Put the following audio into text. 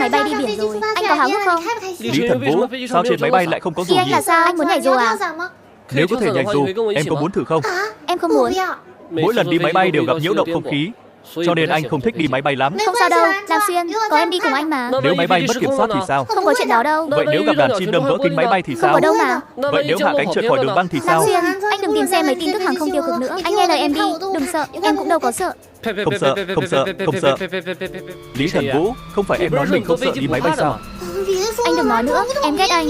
máy bay đi biển rồi. Anh có háo hức không? Lý Thần Vũ, sao trên máy bay lại không có dù Khi anh nhỉ? là sao? Anh muốn nhảy dù à? Nếu có thể nhảy dù, em có muốn thử không? Em không muốn. Mỗi lần đi máy bay đều gặp nhiễu động không khí, cho nên anh không thích đi máy bay lắm. Không sao đâu, Đào Xuyên, có em đi cùng anh mà. Nếu máy bay mất kiểm soát thì sao? Không có chuyện đó đâu. Vậy nếu gặp đàn chim đâm vỡ kính máy bay thì Không sao? có đâu mà. Vậy nếu hạ cánh trượt khỏi đường băng thì Đào sao? Xuyên, anh đừng tìm xem mấy tin tức hàng không tiêu cực nữa. Anh nghe lời em đi, đừng sợ, em cũng đâu có sợ. Không sợ, không sợ, không sợ. Lý Thần Vũ, không phải em nói mình không sợ đi máy bay sao? Anh đừng nói nữa, em ghét anh.